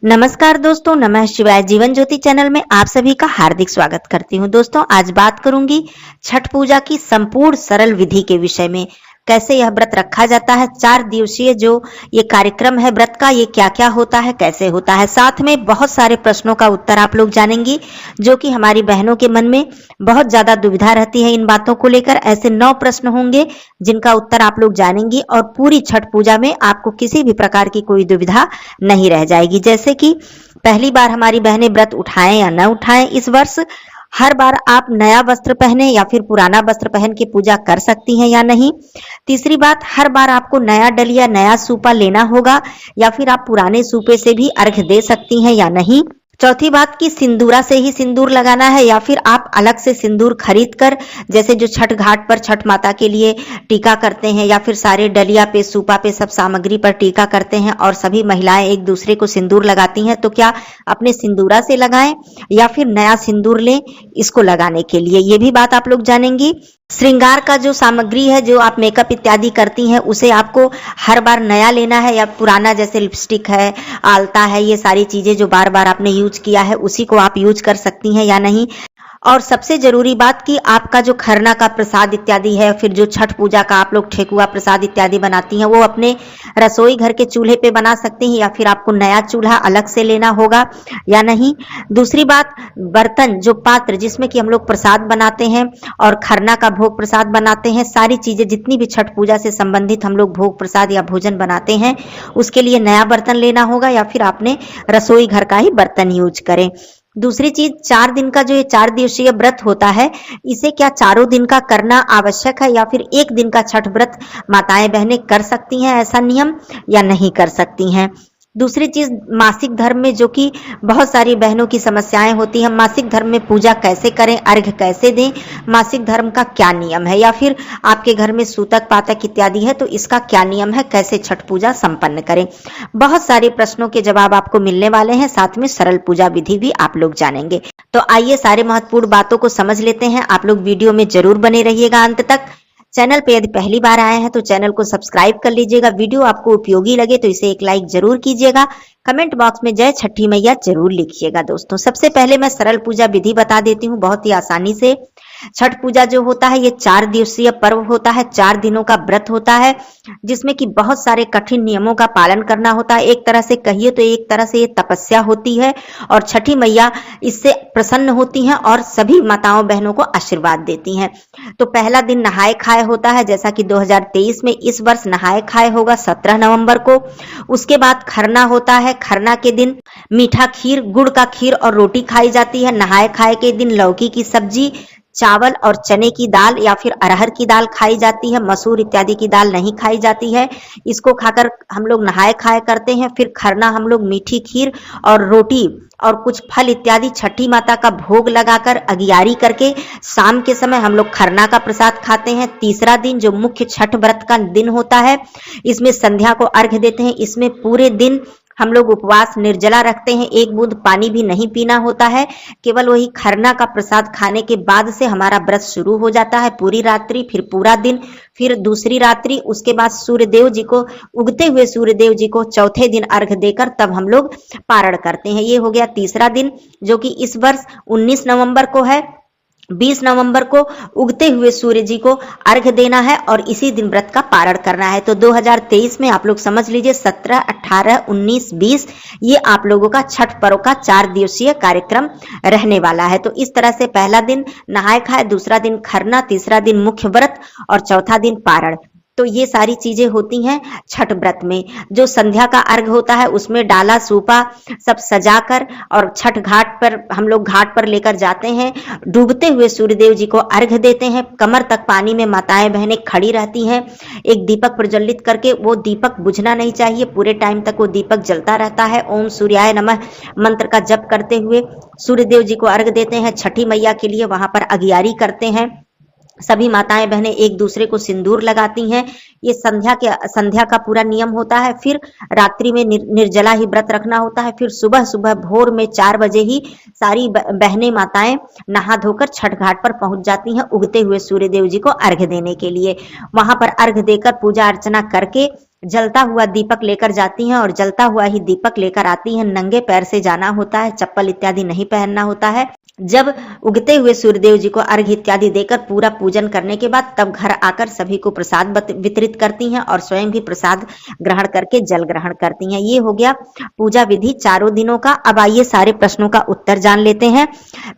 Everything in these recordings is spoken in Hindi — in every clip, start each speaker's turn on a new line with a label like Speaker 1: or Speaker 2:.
Speaker 1: नमस्कार दोस्तों, नमः शिवाय। जीवन ज्योति चैनल में आप सभी का हार्दिक स्वागत करती हूँ। दोस्तों, आज बात करूंगी छठ पूजा की संपूर्ण सरल विधि के विषय में। कैसे यह व्रत रखा जाता है, 4 दिवसीय जो ये कार्यक्रम है व्रत का, ये क्या क्या होता है, कैसे होता है। साथ में बहुत सारे प्रश्नों का उत्तर आप लोग जानेंगी, जो कि हमारी बहनों के मन में बहुत ज्यादा दुविधा रहती है इन बातों को लेकर। ऐसे 9 प्रश्न होंगे जिनका उत्तर आप लोग जानेंगी और पूरी छठ पूजा में आपको किसी भी प्रकार की कोई दुविधा नहीं रह जाएगी। जैसे कि पहली बार हमारी बहनें व्रत उठाएं या न उठाएं इस वर्ष, हर बार आप नया वस्त्र पहने या फिर पुराना वस्त्र पहन के पूजा कर सकती हैं या नहीं। तीसरी बात, हर बार आपको नया डलिया, नया सूपा लेना होगा या फिर आप पुराने सूपे से भी अर्घ दे सकती हैं या नहीं। चौथी बात की सिंदूरा से ही सिंदूर लगाना है या फिर आप अलग से सिंदूर खरीद कर, जैसे जो छठ घाट पर छठ माता के लिए टीका करते हैं या फिर सारे डलिया पे, सूपा पे, सब सामग्री पर टीका करते हैं और सभी महिलाएं एक दूसरे को सिंदूर लगाती हैं, तो क्या अपने सिंदूरा से लगाएं या फिर नया सिंदूर लें इसको लगाने के लिए, ये भी बात आप लोग जानेंगी। श्रृंगार का जो सामग्री है, जो आप मेकअप इत्यादि करती हैं, उसे आपको हर बार नया लेना है या पुराना, जैसे लिपस्टिक है, आलता है, ये सारी चीजें जो बार बार आपने यूज किया है उसी को आप यूज कर सकती हैं या नहीं। और सबसे जरूरी बात कि आपका जो खरना का प्रसाद इत्यादि है, फिर जो छठ पूजा का आप लोग ठेकुआ प्रसाद इत्यादि बनाती हैं, वो अपने रसोई घर के चूल्हे पे बना सकती हैं या फिर आपको नया चूल्हा अलग से लेना होगा या नहीं। दूसरी बात, बर्तन, जो पात्र जिसमें कि हम लोग प्रसाद बनाते हैं और खरना का भोग प्रसाद बनाते हैं, सारी चीजें जितनी भी छठ पूजा से संबंधित हम लोग भोग प्रसाद या भोजन बनाते हैं, उसके लिए नया बर्तन लेना होगा या फिर आपने रसोई घर का ही बर्तन यूज करें। दूसरी चीज, 4 दिन का जो ये 4 दिवसीय व्रत होता है, इसे क्या चारों दिन का करना आवश्यक है या फिर एक दिन का छठ व्रत माताएं बहनें कर सकती हैं, ऐसा नियम या नहीं कर सकती हैं। दूसरी चीज, मासिक धर्म में जो कि बहुत सारी बहनों की समस्याएं होती हैं, मासिक धर्म में पूजा कैसे करें, अर्घ कैसे दें, मासिक धर्म का क्या नियम है, या फिर आपके घर में सूतक पातक इत्यादि है तो इसका क्या नियम है, कैसे छठ पूजा संपन्न करें। बहुत सारे प्रश्नों के जवाब आपको मिलने वाले हैं, साथ में सरल पूजा विधि भी आप लोग जानेंगे। तो आइए सारे महत्वपूर्ण बातों को समझ लेते हैं। आप लोग वीडियो में जरूर बने रहिएगा अंत तक। चैनल पे यदि पहली बार आए हैं तो चैनल को सब्सक्राइब कर लीजिएगा। वीडियो आपको उपयोगी लगे तो इसे एक लाइक जरूर कीजिएगा। कमेंट बॉक्स में जय छठी मैया जरूर लिखिएगा। दोस्तों, सबसे पहले मैं सरल पूजा विधि बता देती हूँ बहुत ही आसानी से। छठ पूजा जो होता है ये 4 दिवसीय पर्व होता है, 4 दिनों का व्रत होता है, जिसमें कि बहुत सारे कठिन नियमों का पालन करना होता है। एक तरह से कहिए तो एक तरह से ये तपस्या होती है और छठी मैया इससे प्रसन्न होती हैं और सभी माताओं बहनों को आशीर्वाद देती हैं। तो पहला दिन नहाए खाए होता है, जैसा कि 2023 में इस वर्ष नहाए खाए होगा 17 नवंबर को। उसके बाद खरना होता है। खरना के दिन मीठा खीर, गुड़ का खीर और रोटी खाई जाती है। नहाए खाए के दिन लौकी की सब्जी, चावल और चने की दाल या फिर अरहर की दाल खाई जाती है। मसूर इत्यादि की दाल नहीं खाई जाती है। इसको खाकर हम लोग नहाए खाए करते हैं। फिर खरना हम लोग मीठी खीर और रोटी और कुछ फल इत्यादि छठी माता का भोग लगाकर अगियारी करके शाम के समय हम लोग खरना का प्रसाद खाते हैं। तीसरा दिन जो मुख्य छठ व्रत का दिन होता है, इसमें संध्या को अर्घ देते हैं। इसमें पूरे दिन हम लोग उपवास निर्जला रखते हैं, एक बूंद पानी भी नहीं पीना होता है। केवल वही खरना का प्रसाद खाने के बाद से हमारा व्रत शुरू हो जाता है। पूरी रात्रि, फिर पूरा दिन, फिर दूसरी रात्रि, उसके बाद सूर्यदेव जी को, उगते हुए सूर्यदेव जी को चौथे दिन अर्घ देकर तब हम लोग पारण करते हैं। ये हो गया तीसरा दिन, जो कि इस वर्ष 19 नवंबर को है। 20 नवंबर को उगते हुए सूर्य जी को अर्घ देना है और इसी दिन व्रत का पारण करना है। तो 2023 में आप लोग समझ लीजिए 17, 18, 19, 20 ये आप लोगों का छठ पर्व का 4 दिवसीय कार्यक्रम रहने वाला है। तो इस तरह से पहला दिन नहाए खाए, दूसरा दिन खरना, तीसरा दिन मुख्य व्रत और चौथा दिन पारण। तो ये सारी चीजें होती हैं छठ व्रत में। जो संध्या का अर्घ होता है उसमें डाला सूपा सब सजाकर और छठ घाट पर हम लोग घाट पर लेकर जाते हैं। डूबते हुए सूर्यदेव जी को अर्घ देते हैं। कमर तक पानी में माताएं बहनें खड़ी रहती हैं एक दीपक प्रज्वलित करके। वो दीपक बुझना नहीं चाहिए, पूरे टाइम तक वो दीपक जलता रहता है। ओम सूर्याय नमः मंत्र का जप करते हुए सूर्यदेव जी को अर्घ देते हैं। छठी मैया के लिए वहां पर अगियारी करते हैं। सभी माताएं बहनें एक दूसरे को सिंदूर लगाती हैं। ये संध्या का पूरा नियम होता है। फिर रात्रि में निर्जला ही व्रत रखना होता है। फिर सुबह सुबह भोर में 4 बजे ही सारी बहनें माताएं नहा धोकर छठ घाट पर पहुंच जाती हैं उगते हुए सूर्यदेव जी को अर्घ देने के लिए। वहां पर अर्घ देकर पूजा अर्चना करके जलता हुआ दीपक लेकर जाती हैं और जलता हुआ ही दीपक लेकर आती हैं। नंगे पैर से जाना होता है, चप्पल इत्यादि नहीं पहनना होता है। जब उगते हुए सूर्यदेव जी को अर्घ्य इत्यादि देकर पूरा पूजन करने के बाद तब घर आकर सभी को प्रसाद वितरित करती हैं और स्वयं भी प्रसाद ग्रहण करके जल ग्रहण करती हैं। ये हो गया पूजा विधि चारों दिनों का। अब आइए सारे प्रश्नों का उत्तर जान लेते हैं।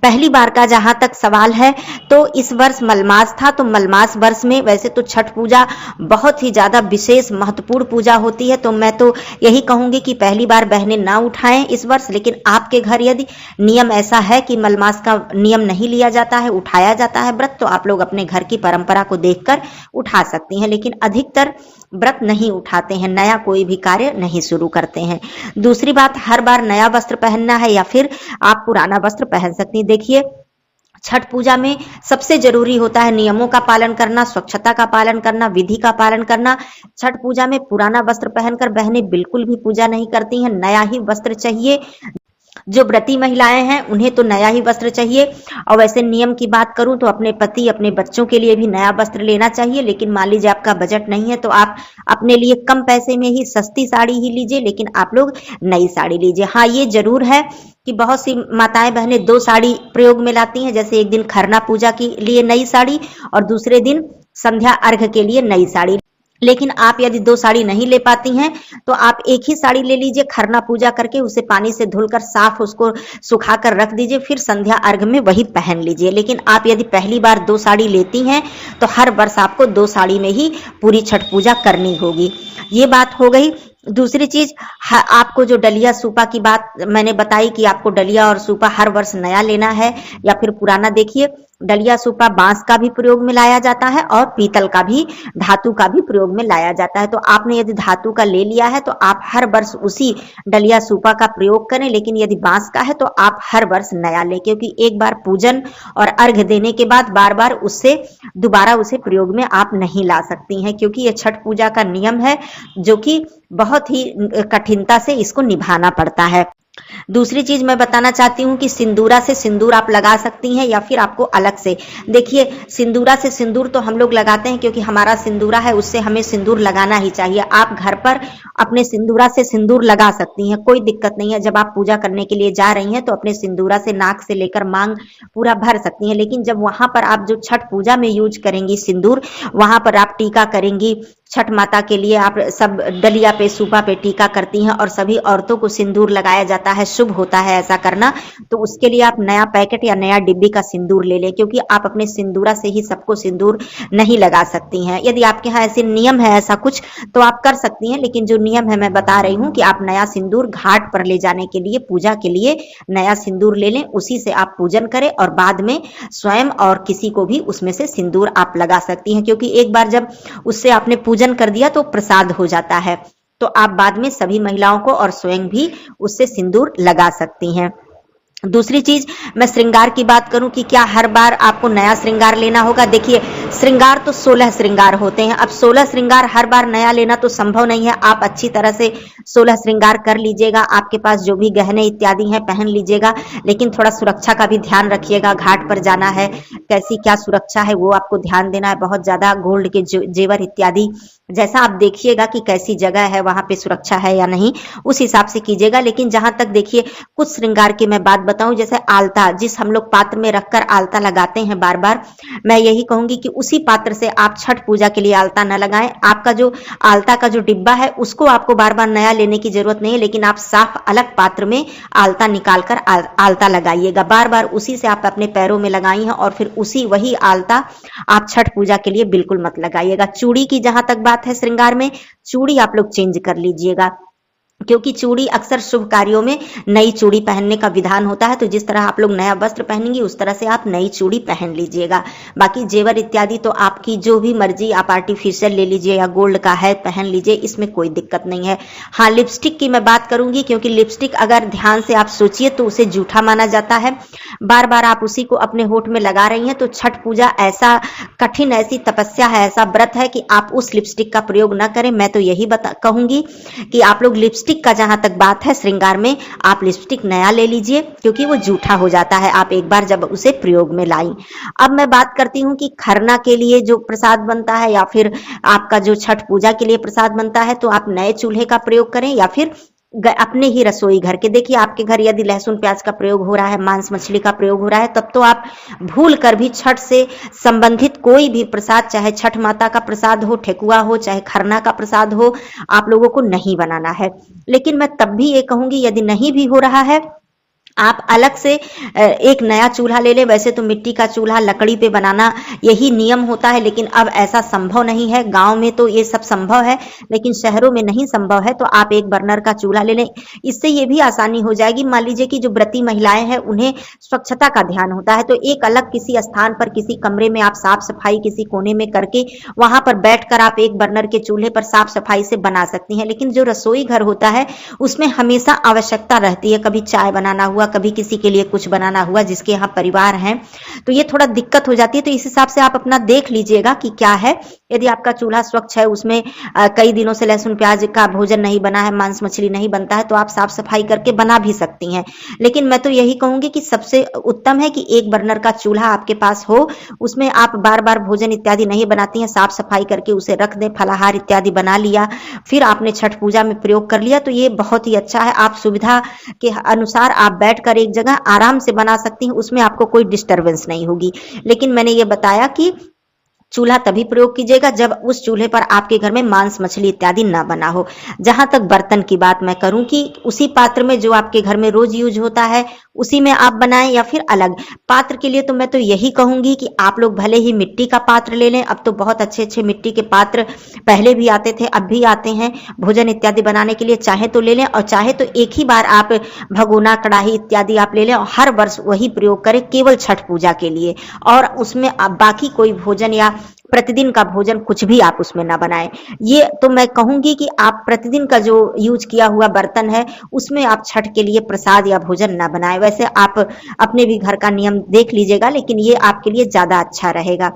Speaker 1: पहली बार का जहां तक सवाल है तो इस वर्ष मलमास था, तो मलमास वर्ष में वैसे तो छठ पूजा बहुत ही ज्यादा विशेष महत्वपूर्ण पूजा होती है, तो मैं तो यही कहूंगी कि पहली बार बहनें ना उठाएं इस वर्ष। लेकिन आपके घर यदि नियम ऐसा है कि मलमास का नियम नहीं लिया जाता है, उठाया जाता है व्रत, तो आप लोग अपने घर की परंपरा को देखकर उठा सकती हैं। लेकिन अधिकतर व्रत नहीं उठाते हैं, नया कोई भी कार्य नहीं शुरू करते हैं। दूसरी बात, हर बार नया वस्त्र पहनना है या फिर आप पुराना वस्त्र पहन सकती हैं। देखिए, छठ पूजा में सबसे जरूरी होता है नियमों का पालन करना, स्वच्छता का पालन करना, विधि का पालन करना। छठ पूजा में पुराना वस्त्र पहनकर बहनें बिल्कुल भी पूजा नहीं करती हैं, नया ही वस्त्र चाहिए। जो व्रती महिलाएं हैं उन्हें तो नया ही वस्त्र चाहिए। और वैसे नियम की बात करूं तो अपने पति अपने बच्चों के लिए भी नया वस्त्र लेना चाहिए। लेकिन मान लीजिए आपका बजट नहीं है तो आप अपने लिए कम पैसे में ही सस्ती साड़ी ही लीजिए, लेकिन आप लोग नई साड़ी लीजिए। हाँ, ये जरूर है कि बहुत सी माताएं बहनें दो साड़ी प्रयोग में लाती हैं, जैसे एक दिन खरना पूजा के लिए नई साड़ी और दूसरे दिन संध्या अर्घ के लिए नई साड़ी। लेकिन आप यदि दो साड़ी नहीं ले पाती हैं तो आप एक ही साड़ी ले लीजिए, खरना पूजा करके उसे पानी से धुलकर साफ उसको सुखाकर रख दीजिए, फिर संध्या अर्घ में वही पहन लीजिए। लेकिन आप यदि पहली बार दो साड़ी लेती हैं तो हर वर्ष आपको दो साड़ी में ही पूरी छठ पूजा करनी होगी। ये बात हो गई। दूसरी चीज, आपको जो डलिया सूपा की बात मैंने बताई कि आपको डलिया और सूपा हर वर्ष नया लेना है या फिर पुराना। देखिए, डलिया सूपा बांस का भी प्रयोग में लाया जाता है और पीतल का भी, धातु का भी प्रयोग में लाया जाता है। तो आपने यदि धातु का ले लिया है तो आप हर वर्ष उसी डलिया सूपा का प्रयोग करें। लेकिन यदि बांस का है तो आप हर वर्ष नया लें, क्योंकि एक बार पूजन और अर्घ्य देने के बाद बार बार उससे दोबारा उसे प्रयोग में आप नहीं ला सकती हैं, क्योंकि यह छठ पूजा का नियम है जो कि बहुत ही कठिनता से इसको निभाना पड़ता है। दूसरी चीज मैं बताना चाहती हूँ कि सिंदूरा से सिंदूर आप लगा सकती हैं या फिर आपको अलग से। देखिए, सिंदूरा से सिंदूर तो हम लोग लगाते हैं क्योंकि हमारा सिंदूरा है, उससे हमें सिंदूर लगाना ही चाहिए। आप घर पर अपने सिंदूरा से सिंदूर लगा सकती हैं, कोई दिक्कत नहीं है। जब आप पूजा करने के लिए जा रही हैं तो अपने सिंदूरा से नाक से लेकर मांग पूरा भर सकती हैं। लेकिन जब वहां पर आप जो छठ पूजा में यूज करेंगी सिंदूर, वहां पर आप टीका करेंगी, छठ माता के लिए आप सब डलिया पे सूपा पे टीका करती हैं और सभी औरतों को सिंदूर लगाया जाता है, शुभ होता है ऐसा करना। तो उसके लिए आप नया पैकेट या नया डिब्बी का सिंदूर ले लें, क्योंकि आप अपने सिंदूरा से ही सबको सिंदूर नहीं लगा सकती हैं। यदि आपके यहाँ ऐसे नियम है ऐसा कुछ तो आप कर सकती हैं, लेकिन जो नियम है मैं बता रही हूँ कि आप नया सिंदूर घाट पर ले जाने के लिए, पूजा के लिए नया सिंदूर ले लें, उसी से आप पूजन करें और बाद में स्वयं और किसी को भी उसमें से सिंदूर आप लगा सकती हैं। क्योंकि एक बार जब उससे आपने पूजन कर दिया तो प्रसाद हो जाता है, तो आप बाद में सभी महिलाओं को और स्वयं भी उससे सिंदूर लगा सकती हैं। दूसरी चीज, मैं श्रृंगार की बात करूं कि क्या हर बार आपको नया श्रृंगार लेना होगा। देखिए, श्रृंगार तो 16 श्रृंगार होते हैं। अब 16 श्रृंगार हर बार नया लेना तो संभव नहीं है। आप अच्छी तरह से 16 श्रृंगार कर लीजिएगा, आपके पास जो भी गहने इत्यादि हैं पहन लीजिएगा, लेकिन थोड़ा सुरक्षा का भी ध्यान रखिएगा। घाट पर जाना है, कैसी क्या सुरक्षा है वो आपको ध्यान देना है। बहुत ज्यादा गोल्ड के जेवर इत्यादि, जैसा आप देखिएगा कि कैसी जगह है, वहां पे सुरक्षा है या नहीं, उस हिसाब से कीजिएगा। लेकिन जहां तक देखिए, कुछ श्रृंगार की मैं बात बताऊं, जैसे आलता, जिस हम लोग पात्र में रखकर आलता लगाते हैं बार बार, मैं यही कहूंगी कि उसी पात्र से आप छठ पूजा के लिए आलता न लगाएं। आपका जो आलता का जो डिब्बा है उसको आपको बार बार नया लेने की जरूरत नहीं है, लेकिन आप साफ अलग पात्र में आलता निकालकर आलता लगाइएगा। बार बार उसी से आप अपने पैरों में लगाई हैं और फिर उसी वही आलता आप छठ पूजा के लिए बिल्कुल मत लगाइएगा। चूड़ी की जहां तक बात है, श्रृंगार में चूड़ी आप लोग चेंज कर लीजिएगा, क्योंकि चूड़ी अक्सर शुभ कार्यों में नई चूड़ी पहनने का विधान होता है। तो जिस तरह आप लोग नया वस्त्र पहनेंगी उस तरह से आप नई चूड़ी पहन लीजिएगा। बाकी जेवर इत्यादि तो आपकी जो भी मर्जी, आप आर्टिफिशियल ले लीजिए या गोल्ड का है पहन लीजिए, इसमें कोई दिक्कत नहीं है। हाँ, लिपस्टिक की मैं बात करूंगी, क्योंकि लिपस्टिक अगर ध्यान से आप सोचिए तो उसे जूठा माना जाता है। बार बार आप उसी को अपने होठ में लगा रही हैं, तो छठ पूजा ऐसा कठिन, ऐसी तपस्या है, ऐसा व्रत है कि आप उस लिपस्टिक का प्रयोग न करें। मैं तो यही कहूंगी कि आप लोग लिपस्टिक लिपस्टिक का जहां तक बात है, श्रृंगार में आप लिपस्टिक नया ले लीजिए, क्योंकि वो जूठा हो जाता है आप एक बार जब उसे प्रयोग में लाई। अब मैं बात करती हूँ कि खरना के लिए जो प्रसाद बनता है या फिर आपका जो छठ पूजा के लिए प्रसाद बनता है, तो आप नए चूल्हे का प्रयोग करें या फिर अपने ही रसोई घर के। देखिए आपके घर यदि लहसुन प्याज का प्रयोग हो रहा है, मांस मछली का प्रयोग हो रहा है, तब तो आप भूल कर भी छठ से संबंधित कोई भी प्रसाद, चाहे छठ माता का प्रसाद हो, ठेकुआ हो, चाहे खरना का प्रसाद हो, आप लोगों को नहीं बनाना है। लेकिन मैं तब भी ये कहूंगी, यदि नहीं भी हो रहा है, आप अलग से एक नया चूल्हा ले लें। वैसे तो मिट्टी का चूल्हा लकड़ी पे बनाना यही नियम होता है, लेकिन अब ऐसा संभव नहीं है। गांव में तो ये सब संभव है, लेकिन शहरों में नहीं संभव है। तो आप एक बर्नर का चूल्हा ले लें। इससे ये भी आसानी हो जाएगी। मान लीजिए कि जो व्रती महिलाएं हैं उन्हें स्वच्छता का ध्यान होता है, तो एक अलग किसी स्थान पर, किसी कमरे में आप साफ सफाई किसी कोने में करके वहां पर बैठकर आप एक बर्नर के चूल्हे पर साफ सफाई से बना सकती हैं। लेकिन जो रसोई घर होता है उसमें हमेशा आवश्यकता रहती है, कभी चाय बनाना हुआ, कभी किसी के लिए कुछ बनाना हुआ, जिसके यहाँ परिवार हैं, तो ये थोड़ा दिक्कत हो जाती है। तो इस हिसाब से आप अपना देख लीजिएगा कि क्या है। यदि आपका चूल्हा स्वच्छ है, उसमें कई दिनों से लहसुन प्याज का भोजन नहीं बना है, मांस मछली नहीं बनता है, तो आप साफ सफाई करके बना भी सकती हैं। लेकिन मैं तो यही कहूंगी कि सबसे उत्तम है कि एक बर्नर का चूल्हा आपके पास हो, उसमें आप बार बार भोजन इत्यादि नहीं बनाती हैं, साफ सफाई करके उसे रख दें, फलाहार इत्यादि बना लिया, फिर आपने छठ पूजा में प्रयोग कर लिया, तो ये बहुत ही अच्छा है। आप सुविधा के अनुसार आप बैठकर एक जगह आराम से बना सकती हैं, उसमें आपको कोई डिस्टरबेंस नहीं होगी। लेकिन मैंने ये बताया कि चूल्हा तभी प्रयोग कीजिएगा जब उस चूल्हे पर आपके घर में मांस मछली इत्यादि ना बना हो। जहां तक बर्तन की बात मैं करूं कि उसी पात्र में जो आपके घर में रोज यूज होता है उसी में आप बनाएं, या फिर अलग पात्र के लिए तो मैं तो यही कहूंगी कि आप लोग भले ही मिट्टी का पात्र ले लें। अब तो बहुत अच्छे अच्छे मिट्टी के पात्र पहले भी आते थे, अब भी आते हैं भोजन इत्यादि बनाने के लिए। चाहे तो ले लें, और चाहे तो एक ही बार आप भगोना कढ़ाई इत्यादि आप ले लें और हर वर्ष वही प्रयोग करें केवल छठ पूजा के लिए। और उसमें आप बाकी कोई भोजन या प्रतिदिन का भोजन कुछ भी आप उसमें ना बनाएं। ये तो मैं कहूंगी कि आप प्रतिदिन का जो यूज किया हुआ बर्तन है उसमें आप छठ के लिए प्रसाद या भोजन ना बनाएं। वैसे आप अपने भी घर का नियम देख लीजिएगा, लेकिन ये आपके लिए ज्यादा अच्छा रहेगा,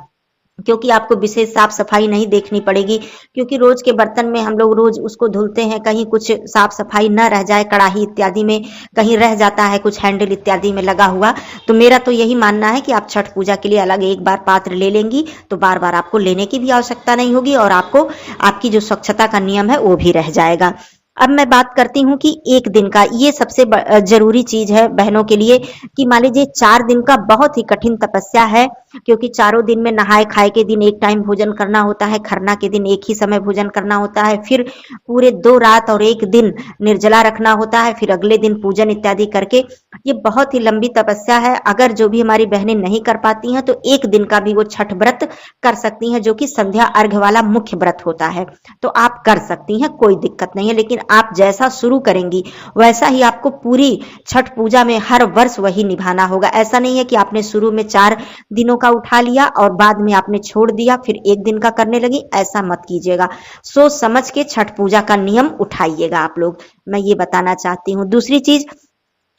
Speaker 1: क्योंकि आपको विशेष साफ सफाई नहीं देखनी पड़ेगी। क्योंकि रोज के बर्तन में हम लोग रोज उसको धुलते हैं, कहीं कुछ साफ सफाई न रह जाए, कढ़ाई इत्यादि में कहीं रह जाता है, कुछ हैंडल इत्यादि में लगा हुआ। तो मेरा तो यही मानना है कि आप छठ पूजा के लिए अलग एक बार पात्र ले लेंगी तो बार बार आपको लेने की भी आवश्यकता नहीं होगी, और आपको आपकी जो स्वच्छता का नियम है वो भी रह जाएगा। अब मैं बात करती हूँ कि एक दिन का, ये सबसे जरूरी चीज है बहनों के लिए, कि मान लीजिए 4 दिन का बहुत ही कठिन तपस्या है, क्योंकि चारों दिन में नहाए खाए के दिन एक टाइम भोजन करना होता है, खरना के दिन एक ही समय भोजन करना होता है, फिर पूरे 2 रात और 1 दिन निर्जला रखना होता है, फिर अगले दिन पूजन इत्यादि करके। ये बहुत ही लंबी तपस्या है। अगर जो भी हमारी बहनें नहीं कर पाती हैं तो एक दिन का भी वो छठ व्रत कर सकती हैं, जो कि संध्या अर्घ्य वाला मुख्य व्रत होता है, तो आप कर सकती हैं, कोई दिक्कत नहीं है। लेकिन आप जैसा शुरू करेंगी वैसा ही आपको पूरी छठ पूजा में हर वर्ष वही निभाना होगा। ऐसा नहीं है कि आपने शुरू में 4 दिनों का उठा लिया और बाद में आपने छोड़ दिया फिर 1 दिन का करने लगी, ऐसा मत कीजिएगा। सोच समझ के छठ पूजा का नियम उठाइएगा आप लोग, मैं ये बताना चाहती हूँ। दूसरी चीज,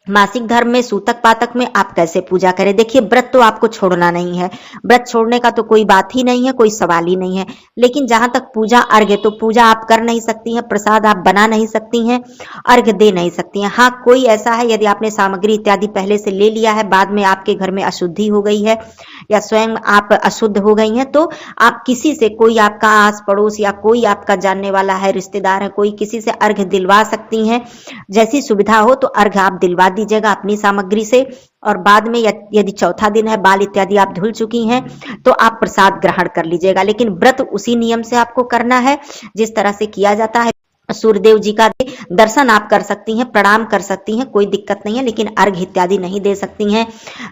Speaker 1: मासिक धर्म में सूतक पातक में आप कैसे पूजा करें। देखिए व्रत तो आपको छोड़ना नहीं है, व्रत छोड़ने का तो कोई बात ही नहीं है, कोई सवाल ही नहीं है। लेकिन जहां तक पूजा अर्घ्य, तो पूजा आप कर नहीं सकती हैं, प्रसाद आप बना नहीं सकती हैं, अर्घ्य दे नहीं सकती हैं। हाँ कोई ऐसा है, यदि आपने सामग्री इत्यादि पहले से ले लिया है, बाद में आपके घर में अशुद्धि हो गई है या स्वयं आप अशुद्ध हो गई हैं, तो आप किसी से, कोई आपका आस पड़ोस या कोई आपका जानने वाला है, रिश्तेदार है कोई, किसी से अर्घ्य दिलवा सकती हैं। जैसी सुविधा हो तो अर्घ्य आप दिलवा दीजिएगा अपनी सामग्री से। और बाद में यदि चौथा दिन है, बाल इत्यादि आप धुल चुकी हैं, तो आप प्रसाद ग्रहण कर लीजिएगा। लेकिन व्रत उसी नियम से आपको करना है जिस तरह से किया जाता है। सूर्यदेव जी का दर्शन आप कर सकती हैं, प्रणाम कर सकती हैं, कोई दिक्कत नहीं है, लेकिन अर्घ्य इत्यादि नहीं दे सकती हैं।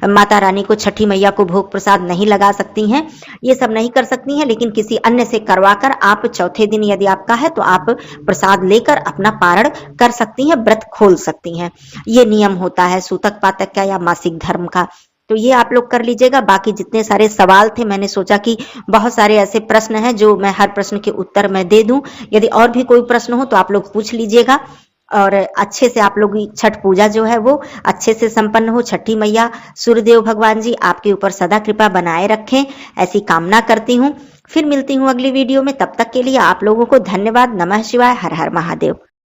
Speaker 1: माता रानी को, छठी मैया को भोग प्रसाद नहीं लगा सकती हैं, ये सब नहीं कर सकती हैं। लेकिन किसी अन्य से करवाकर आप चौथे दिन यदि आपका है तो आप प्रसाद लेकर अपना पारण कर सकती हैं, व्रत खोल सकती हैं। ये नियम होता है सूतक पातक का या मासिक धर्म का। तो ये आप लोग कर लीजिएगा। बाकी जितने सारे सवाल थे, मैंने सोचा कि बहुत सारे ऐसे प्रश्न हैं जो मैं हर प्रश्न के उत्तर मैं दे दूं। यदि और भी कोई प्रश्न हो तो आप लोग पूछ लीजिएगा, और अच्छे से आप लोग छठ पूजा जो है वो अच्छे से संपन्न हो। छठी मैया, सूर्यदेव भगवान जी आपके ऊपर सदा कृपा बनाए रखें, ऐसी कामना करती हूँ। फिर मिलती हूँ अगली वीडियो में, तब तक के लिए आप लोगों को धन्यवाद। नमः शिवाय, हर हर महादेव।